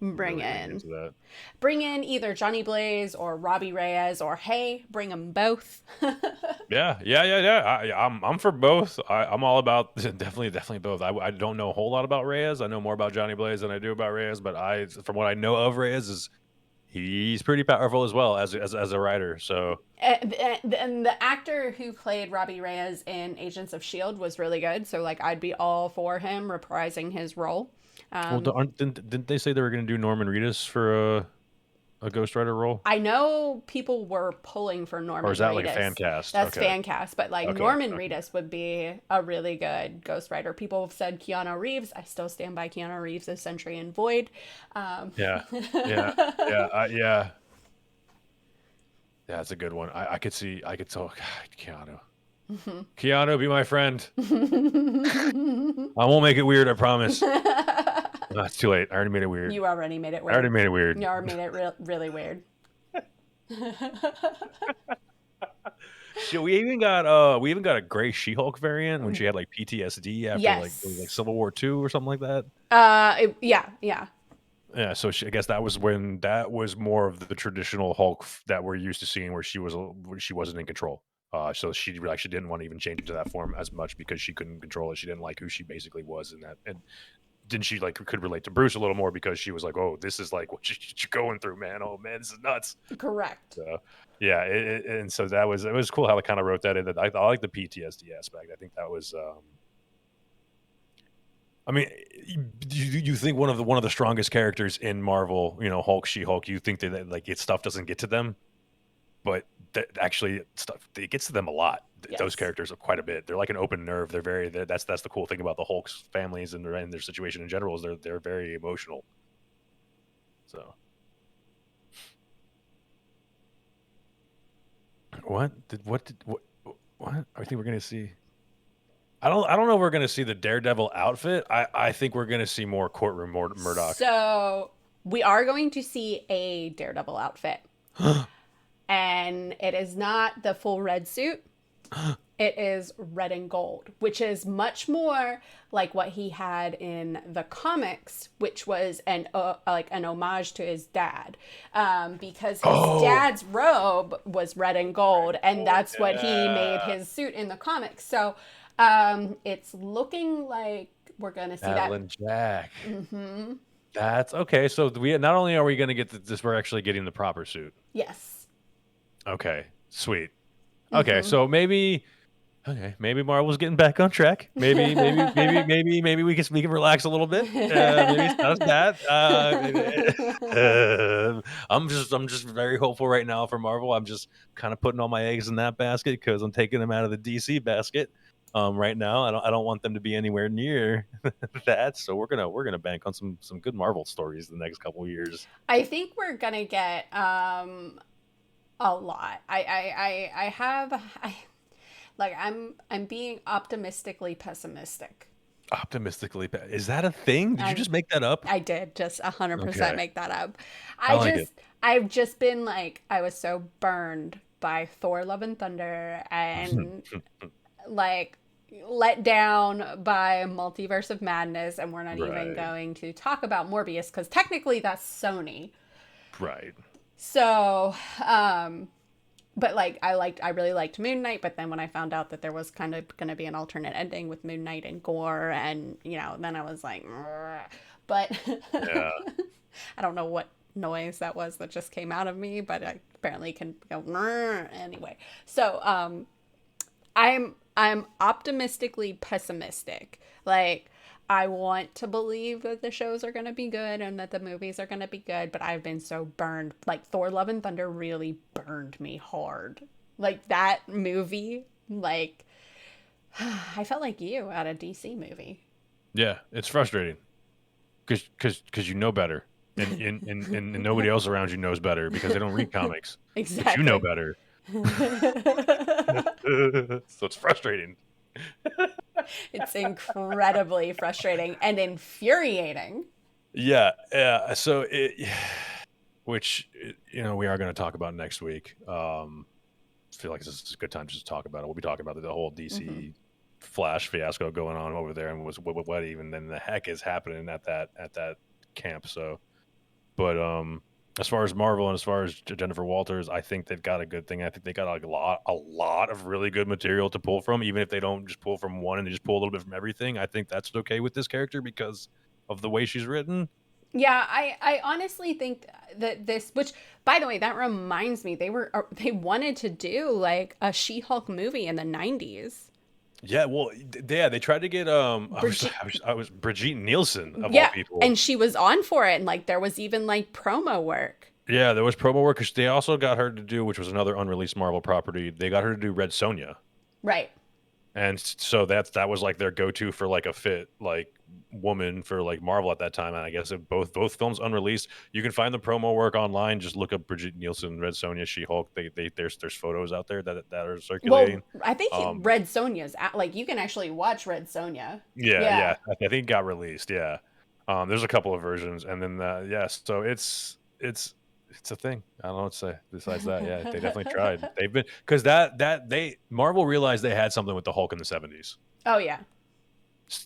bring Really lean in into that. bring in either Johnny Blaze or Robbie Reyes, or hey, bring them both. Yeah. I'm for both. I'm all about definitely both. I don't know a whole lot about Reyes. I know more about Johnny Blaze than I do about Reyes, but from what I know of Reyes is he's pretty powerful as well as a writer. So And the actor who played Robbie Reyes in Agents of S.H.I.E.L.D. was really good. So, like, I'd be all for him reprising his role. well, didn't they say they were going to do Norman Reedus for a Ghost Rider role? I know people were pulling for Norman Reedus. Or is that like a fan cast? That's Okay. fan cast. But, like, Okay. Norman Reedus would be a really good Ghost Rider. People have said Keanu Reeves. I still stand by Keanu Reeves as Sentry and Void. Yeah. Yeah. Yeah. That's a good one. I could tell. God, Keanu. Keanu, be my friend. I won't make it weird, I promise. No, it's too late. I already made it weird. You already made it I weird. already made it weird. You already made it really weird. Shit, we even got a gray She-Hulk variant when she had like PTSD after Yes. like Civil War II or something like that. Yeah. Yeah, so I guess that was more of the traditional Hulk that we're used to seeing, where she wasn't in control. So she actually didn't want to even change into that form as much because she couldn't control it. She didn't like who she basically was in that, and then she like could relate to Bruce a little more because she was like, "Oh, this is like what you're going through, man. Oh man, this is nuts." Correct. So yeah, and so it was cool how they kind of wrote that in. That I like the PTSD aspect. I think that was. I mean, you think one of the strongest characters in Marvel, Hulk, She-Hulk, you think that like stuff doesn't get to them, but actually stuff it gets to them a lot. Yes. Those characters are quite a bit. They're like an open nerve. That's the cool thing about the Hulk's families and their situation in general is they're very emotional. So what I think we're gonna see. I don't know if we're gonna see the Daredevil outfit. I think we're gonna see more courtroom Murdoch. So we are going to see a Daredevil outfit. And it is not the full red suit. It is red and gold, which is much more like what he had in the comics, which was an homage to his dad, because his Oh, dad's robe was red and gold, and oh that's what he made yeah. his suit in the comics. So it's looking like we're gonna see that. Adeline Jack. Hmm. That's okay. So we not only are we going to get this, we're actually getting the proper suit. Yes. Okay, sweet. Okay, Hmm. so maybe okay, maybe Marvel's getting back on track. Maybe we can relax a little bit. Maybe it's not as bad. I'm just very hopeful right now for Marvel. I'm just kind of putting all my eggs in that basket because I'm taking them out of the DC basket. Right now, I don't want them to be anywhere near that. So we're gonna bank on some good Marvel stories the next couple years. I think we're gonna get a lot. I have I'm being optimistically pessimistic. Optimistically, is that a thing? Did you I just make that up? I did just 100% Okay, make that up. I I like it. just I've just been like I was so burned by Thor Love and Thunder and like let down by Multiverse of Madness, and we're not even Right, going to talk about Morbius because technically that's Sony. right. So, but like I really liked Moon Knight, but then when I found out that there was kind of going to be an alternate ending with Moon Knight and Gore, and then I was like, "Ugh." But Yeah. I don't know what noise that was that just came out of me, but I apparently can go "Ugh." Anyway. So I'm optimistically pessimistic. Like I want to believe that the shows are going to be good and that the movies are going to be good, but I've been so burned. Like Thor Love and Thunder really burned me hard. Like that movie, like I felt like you at a DC movie. Yeah, it's frustrating because you know better, and nobody else around you knows better because they don't read comics, but you know Exactly. better. So it's frustrating. It's incredibly frustrating and infuriating. Yeah, yeah. So which we are going to talk about next week. I feel like this is a good time just to talk about it. We'll be talking about the whole Hmm. DC Flash fiasco going on over there, and what even then the heck is happening at that camp. So, but as far as Marvel and as far as Jennifer Walters, I think they've got a good thing. I think they got a lot of really good material to pull from, even if they don't just pull from one and they just pull a little bit from everything. I think that's okay with this character because of the way she's written. Yeah, I honestly think that this, which by the way, that reminds me, they wanted to do like a She-Hulk movie in the 90s. Yeah, well, yeah, they tried to get Bridget, I was Brigitte Nielsen of all yeah, people. and she was on for it, and like there was even like promo work. Yeah, there was promo work 'cause they also got her to do, which was another unreleased Marvel property. They got her to do Red Sonja, Right. and so that was like their go-to for like a fit like woman for like Marvel at that time. And I guess if both films unreleased, you can find the promo work online. Just look up Brigitte Nielsen, Red Sonja, She Hulk. There's photos out there that are Well, circulating. I think Um, Red Sonja's like you can actually watch Red Sonja. yeah, Yeah. yeah, I think it got released. Yeah, there's a couple of versions, and then yeah, so it's a thing. I don't know what to say besides that. Yeah, they definitely tried. They've been because that they Marvel realized they had something with the Hulk in the '70s Oh yeah.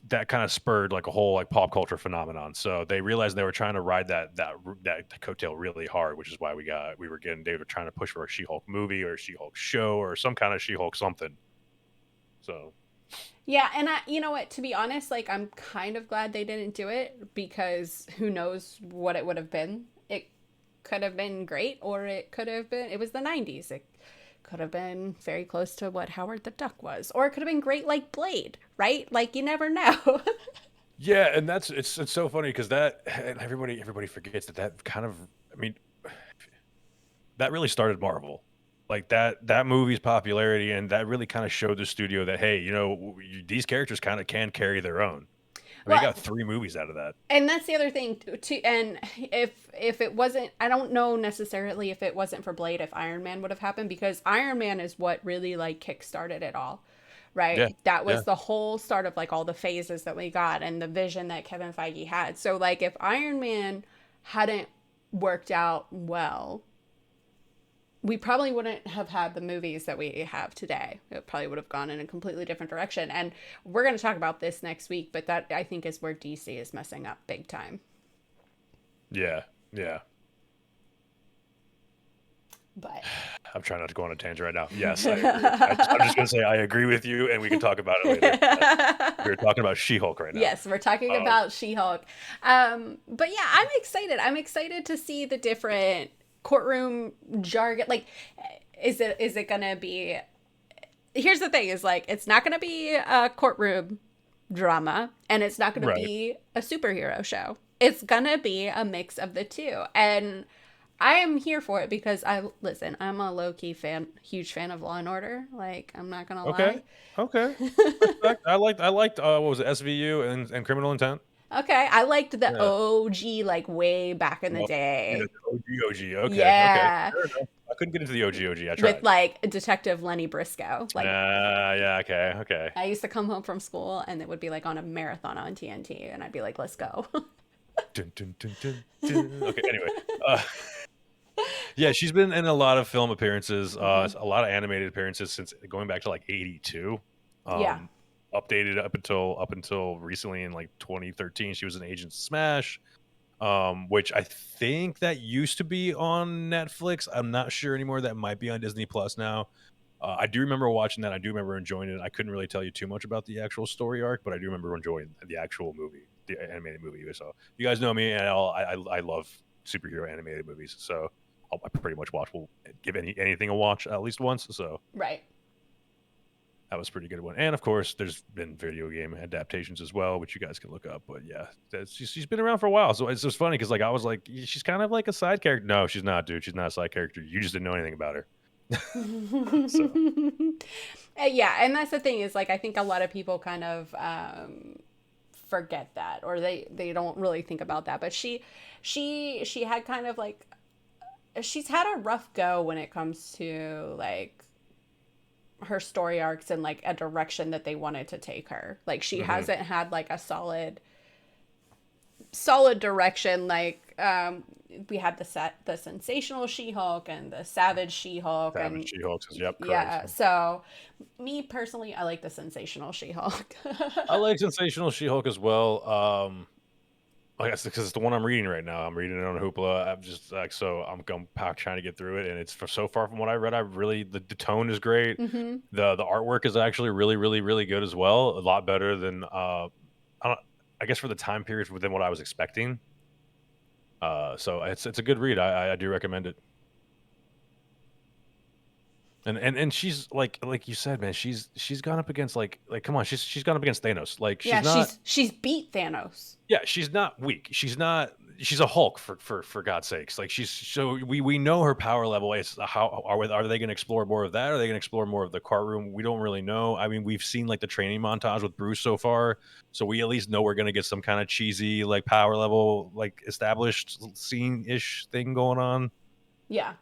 that kind of spurred like a whole like pop culture phenomenon. So they realized they were trying to ride that coattail really hard, which is why they were trying to push for a She-Hulk movie or a She-Hulk show or some kind of She-Hulk something. So Yeah, and you know what, to be honest, like I'm kind of glad they didn't do it because who knows what it would have been. It could have been great or it was the 90s. It could have been very close to what Howard the Duck was or it could have been great like Blade, right? Like you never know. yeah, and it's so funny because that and everybody forgets that kind of I mean that really started Marvel. Like that movie's popularity and that really kind of showed the studio that hey, these characters kind of can carry their own. I mean, they Well, got 3 movies out of that. and that's the other thing too. And if it wasn't, I don't know necessarily if it wasn't for Blade, if Iron Man would have happened because Iron Man is what really like kickstarted it all, right? Yeah, That yeah. was the whole start of like all the phases that we got and the vision that Kevin Feige had. So like if Iron Man hadn't worked out well, we probably wouldn't have had the movies that we have today. It probably would have gone in a completely different direction. And we're going to talk about this next week, but that I think is where DC is messing up big time. Yeah, yeah. But I'm trying not to go on a tangent right now. Yes, I agree. I'm just gonna say I agree with you, and we can talk about it later. We're talking about She-Hulk right now. Yes, we're talking about She-Hulk. But yeah, I'm excited. I'm excited to see the different courtroom jargon. Like, is it gonna be? Here's the thing: is like it's not gonna be a courtroom drama, and it's not gonna Right. be a superhero show. It's gonna be a mix of the two, and I am here for it because I'm a low key fan, huge fan of Law and Order. Like, I'm not gonna Okay. lie. Okay. Respect. I liked what was it, SVU and Criminal Intent. Okay, I liked the Yeah. OG like way back in the Well, yeah, day. the OG. Okay. Okay. Yeah, Fair enough. I couldn't get into the OG. I with tried. like Detective Lenny Briscoe. Like, Yeah. Okay. Okay. I used to come home from school and it would be like on a marathon on TNT, and I'd be like, "Let's go." Dun, dun, dun, dun, dun. Okay. Anyway. Yeah, she's been in a lot of film appearances, Hmm. a lot of animated appearances since going back to like '82. Yeah, Um, Updated up until recently in like 2013, she was in Agent Smash, which I think that used to be on Netflix. I'm not sure anymore. That might be on Disney Plus now. I do remember watching that. I do remember enjoying it. I couldn't really tell you too much about the actual story arc, but I do remember enjoying the actual movie, the animated movie. So you guys know me, and I love superhero animated movies. So I pretty much will give anything a watch at least once. So right. that was a pretty good one. And of course, there's been video game adaptations as well, which you guys can look up. But yeah, she's been around for a while. So it's just funny because like I was like, she's kind of like a side character. No, she's not, dude. She's not a side character. You just didn't know anything about her. So Yeah, and that's the thing is like I think a lot of people kind of forget that, or they don't really think about that. But she had kind of like she's had a rough go when it comes to like her story arcs and like a direction that they wanted to take her. Like she mhm. hasn't had like a solid direction. Like we had the sensational She-Hulk and the savage She-Hulk, Savage and She-Hulk says, "Yep, correct." yeah. So me personally, I like the sensational She-Hulk. I like Sensational She-Hulk as well. I guess because it's the one I'm reading right now. I'm reading it on Hoopla. I'm just like so I'm trying to get through it, and it's so far from what I read. I really the tone is great. Hmm. The artwork is actually really good as well. A lot better than I don't. I guess for the time period than what I was expecting. So it's a good read. I do recommend it. And she's like you said, man. She's gone up against like come on. She's gone up against Thanos. Like Yeah, she's not. she's beat Thanos. Yeah, she's not weak. She's not. She's a Hulk for God's sakes. Like she's so we know her power level. It's how are they going to explore more of that? Are they going to explore more of the courtroom? We don't really know. I mean, we've seen like the training montage with Bruce so far, so we at least know we're going to get some kind of cheesy like power level like established scene ish thing going on. Yeah.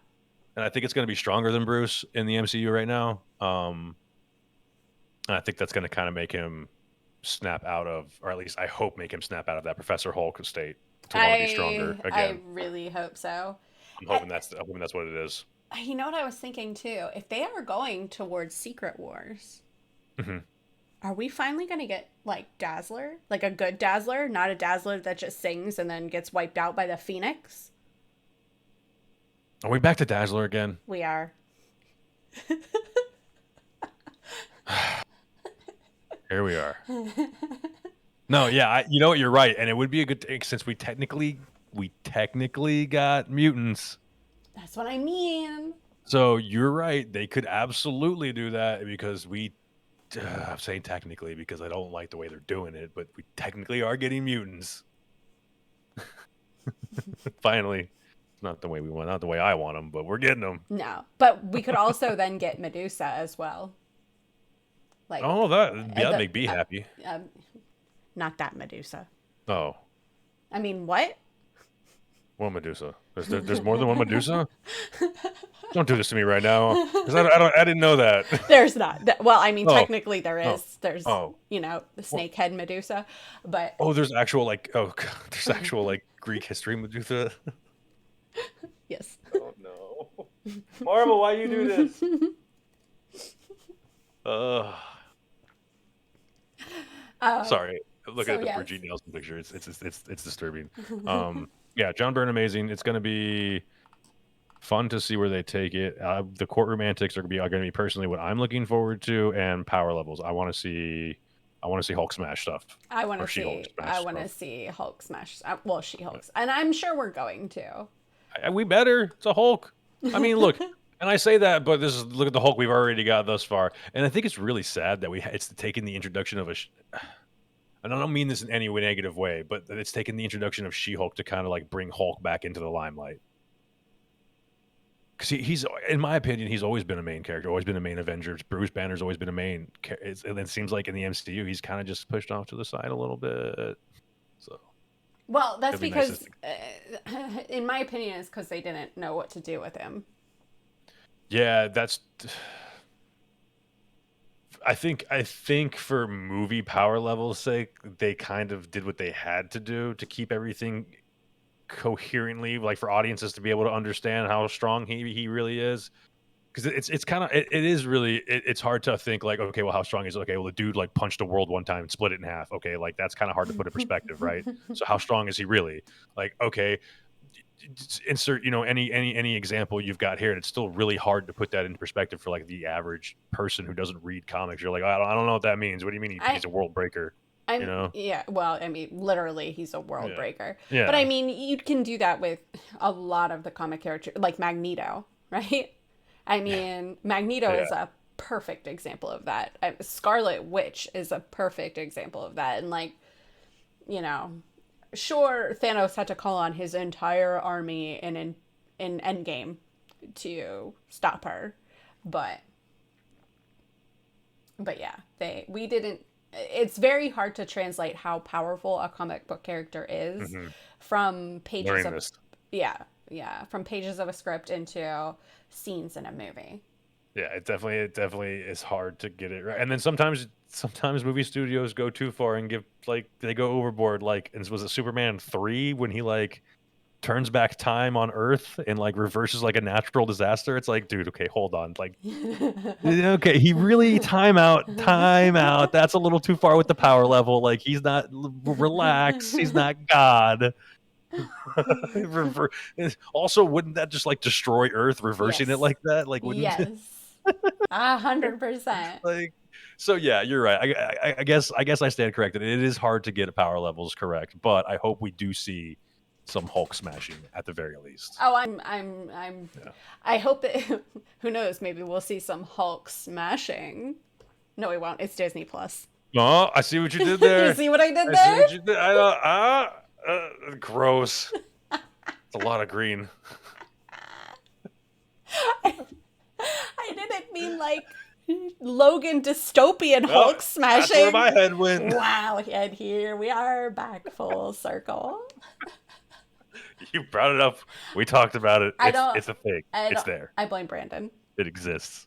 And I think it's going to be stronger than Bruce in the MCU right now. And I think that's going to kind of make him snap out of, or at least I hope make him snap out of that Professor Hulk state to want to be stronger I again. really hope so. I, I'm hoping that's what it is. you know what I was thinking too? If they are going towards Secret Wars, Mhm. are we finally going to get like Dazzler? Like a good Dazzler, not a Dazzler that just sings and then gets wiped out by the Phoenix? Are we back to Dazzler again? We are. Here we are. No, yeah, you know what? You're right, and it would be a good thing since we technically got mutants. That's what I mean. So you're right. They could absolutely do that because I'm saying technically because I don't like the way they're doing it, but we technically are getting mutants. Finally, it's not the way we want, not the way I want them, but we're getting them. No, but we could also then get Medusa as well. Like Oh, that'd the make me happy. um, not that Medusa. Oh, I mean, what? one Medusa. There's more than one Medusa. Don't do this to me right now, because I didn't know that. There's not. Well, I mean, Oh, technically there oh, is. There's, oh. the Well, snakehead Medusa, but oh, there's actual like there's actual like Greek history Medusa. yes. Oh no. Marvel, why you do this? Uh, sorry. Looking So at the yes. Brigitte Nielsen picture, it's disturbing. Yeah, John Byrne, amazing. It's gonna be fun to see where they take it. The courtroom antics are gonna be personally what I'm looking forward to, and power levels. I want to see Hulk smash stuff or She-Hulk I smash want to stuff. see Hulk smash. Well, She Hulks, and I'm sure we're going to. We better. It's a Hulk. I mean, look, and I say that, but look at the Hulk we've already got thus far, and I think it's really sad that it's taken the introduction of and I don't mean this in any negative way, but that it's taken the introduction of She-Hulk to kind of like bring Hulk back into the limelight. Because he's, in my opinion, he's always been a main character, always been a main Avenger. Bruce Banner's always been a main, and it seems like in the MCU he's kind of just pushed off to the side a little bit. So Well, that's it'd be nice to because, in my opinion, it's because they didn't know what to do with him. yeah, that's. I think for movie power levels' sake, they kind of did what they had to do to keep everything coherently, like for audiences to be able to understand how strong he really is. Because it's kind of it is really it's hard to think like, okay, well, how strong is it? Okay, well, the dude like punched a world one time and split it in half. Okay, like that's kind of hard to put in perspective, right? So how strong is he really? Like, okay, insert any example you've got here, and it's still really hard to put that into perspective for like the average person who doesn't read comics. You're like, I don't know what that means. What do you mean I he's a world breaker? You know? Yeah, well, I mean, literally, he's a world Yeah, breaker. But I yeah, mean, you can do that with a lot of the comic characters, like Magneto, right? I mean, Magneto yeah. is a perfect example of that. Scarlet Witch is a perfect example of that. And like, you know, sure, Thanos had to call on his entire army in Endgame to stop her, but yeah, they we didn't. It's very hard to translate how powerful a comic book character is hmm from pages Learning of, this. yeah, from pages of a script into scenes in a movie. Yeah, it definitely is hard to get it right. And then sometimes movie studios go too far and give like they go overboard. Like, and was it Superman 3 when he like turns back time on Earth and like reverses like a natural disaster? It's like, dude, okay, hold on. Like, okay, he really time out. That's a little too far with the power level. Like, he's not relax. He's not God. Rever- Also, wouldn't that just like destroy Earth reversing it Yes, like that? Like, wouldn't yes, 100%. like, so yeah, you're right. I guess I stand corrected. It is hard to get power levels correct, but I hope we do see some Hulk smashing at the very least. Oh, Yeah. I hope that, who knows, maybe we'll see some Hulk smashing. No, we won't. It's Disney Plus. Oh, I see what you did You there. see what I did I see there? what you did. I don't. Gross. It's a lot of green. I didn't mean like Logan dystopian Oh, Hulk that's where smashing. my head went. Wow, and here we are back full circle. You brought it up. We talked about it. I It's don't, it's a thing. I It's don't, there. I blame Brandon. It exists.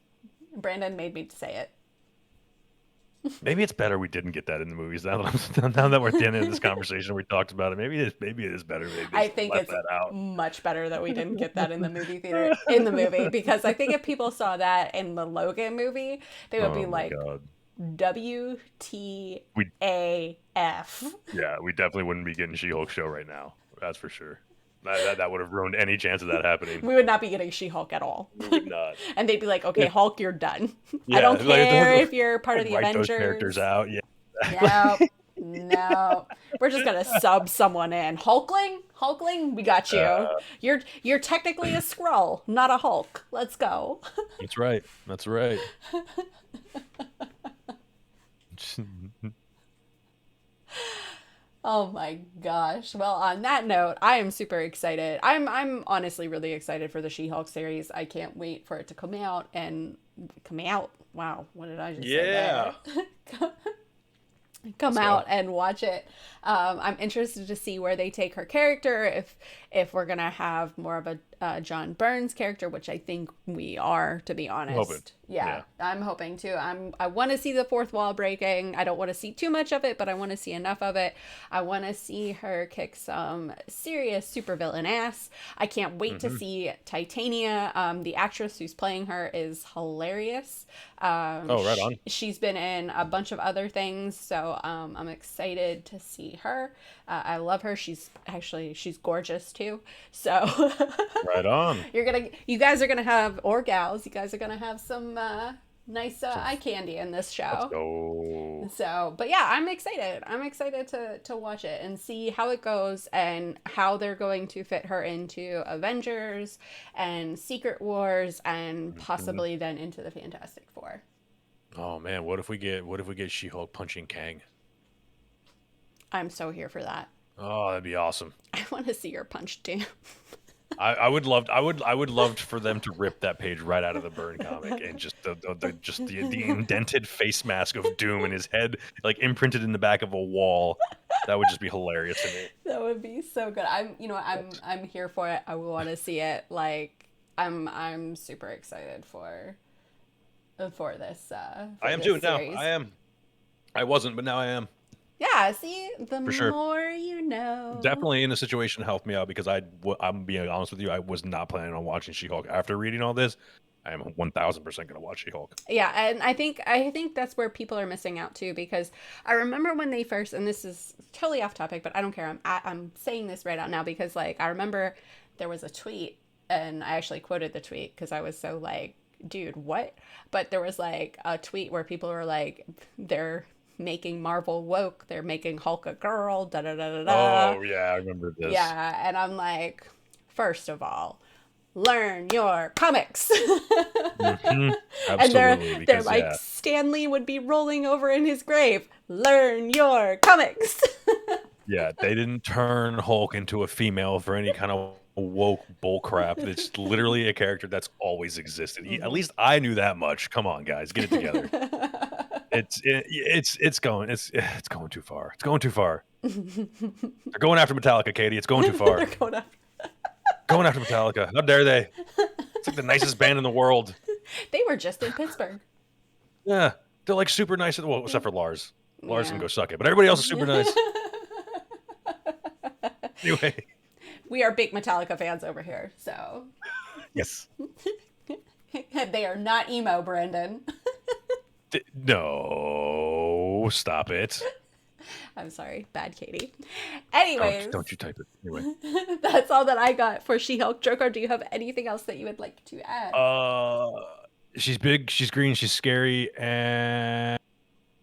Brandon made me say it. Maybe it's better we didn't get that in the movies. Now that we're at the end of this conversation, we talked about it. Maybe it is better. Maybe they I just think left it's that out. much better that we didn't get that in the movie theater, in the movie, because I think if people saw that in the Logan movie, they would Oh be my like, god. We WTAF. Yeah, we definitely wouldn't be getting She-Hulk show right now. That's for sure. That would have ruined any chance of that happening. We would not be getting She-Hulk at all. We would not. And they'd be like, okay, If Hulk, you're done. I Yeah, don't like care if you're part of the write those characters Avengers. out. Yeah, No, exactly. no. We're just gonna sub someone in. Hulkling, we got you. Uh, You're technically a Skrull, not a Hulk. Let's go. that's right. That's right. Oh my gosh. Well, on that note, I am super excited. I'm honestly really excited for the She-Hulk series. I can't wait for it to come out and come out. Wow, what did I just say Yeah. there? Come Let's out go. and watch it. I'm interested to see where they take her character. If we're gonna have more of John Byrne's character, which I think we are, to be I'm hoping. honest. Yeah, I'm hoping too. I want to see the fourth wall breaking. I don't want to see too much of it, but I want to see enough of it. I want to see her kick some serious supervillain ass. I can't wait to see Titania. The actress who's playing her is hilarious. Right on. She's been in a bunch of other things, so I'm excited to see her. I love her. She's gorgeous too. So Right on. you guys are gonna have, or gals, you guys are gonna have some nice eye candy in this show. Let's go. So, but yeah, I'm excited. I'm excited to watch it and see how it goes and how they're going to fit her into Avengers and Secret Wars and possibly then into the Fantastic Four. Oh man, what if we get She-Hulk punching Kang? I'm so here for that. Oh, that'd be awesome. I want to see her punch too. I would love for them to rip that page right out of the Byrne comic and just the indented face mask of Doom in his head, like imprinted in the back of a wall. That would just be hilarious to me. That would be so good. I'm here for it. I want to see it. Like I'm super excited for this. I am too now. I am. I wasn't, but now I am. Yeah, see, the For sure. more you know. Definitely in the situation helped me out because I'm being honest with you, I was not planning on watching She-Hulk. After reading all this, I am 1000% going to watch She-Hulk. Yeah, and I think that's where people are missing out too, because I remember when they first, and this is totally off topic, but I don't care. I'm saying this right out now because like I remember there was a tweet, and I actually quoted the tweet because I was so like, dude, what? But there was like a tweet where people were like, they're making Marvel woke, they're making Hulk a girl, da da da da da. Oh yeah, I remember this. Yeah, and I'm like, first of all, learn your comics. Mm-hmm. Absolutely, and they're like, yeah. Stan Lee would be rolling over in his grave. Learn your comics. Yeah, they didn't turn Hulk into a female for any kind of woke bullcrap. It's literally a character that's always existed. At least I knew that much. Come on, guys, get it together. It's going too far. It's going too far. They're going after Metallica, Katie. It's going too far. They're going after Metallica. How dare they? It's like the nicest band in the world. They were just in Pittsburgh. Yeah, they're like super nice. Well, except for Lars. Lars can go suck it, but everybody else is super nice. Anyway, we are big Metallica fans over here, so yes. They are not emo, Brandon. No, stop it. I'm sorry, bad Katie. Anyways, don't you type it anyway. That's all that I got for She-Hulk. Joker, do you have anything else that you would like to add? She's big, she's green, she's scary, and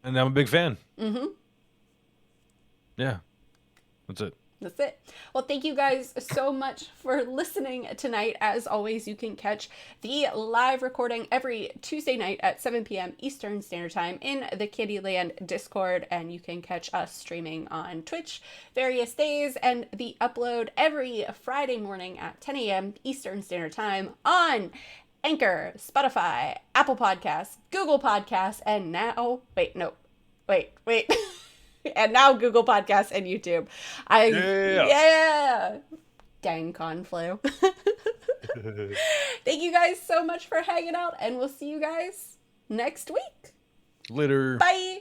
I'm a big fan. Mm-hmm. Yeah, that's it. That's it. Well, thank you guys so much for listening tonight. As always, you can catch the live recording every Tuesday night at 7 p.m. Eastern Standard Time in the Candyland Discord, and you can catch us streaming on Twitch various days, and the upload every Friday morning at 10 a.m. Eastern Standard Time on Anchor, Spotify, Apple Podcasts, Google Podcasts, and now... Wait. And now Google Podcasts and YouTube. Yeah. Dang Conflu. Thank you guys so much for hanging out, and we'll see you guys next week. Later. Bye.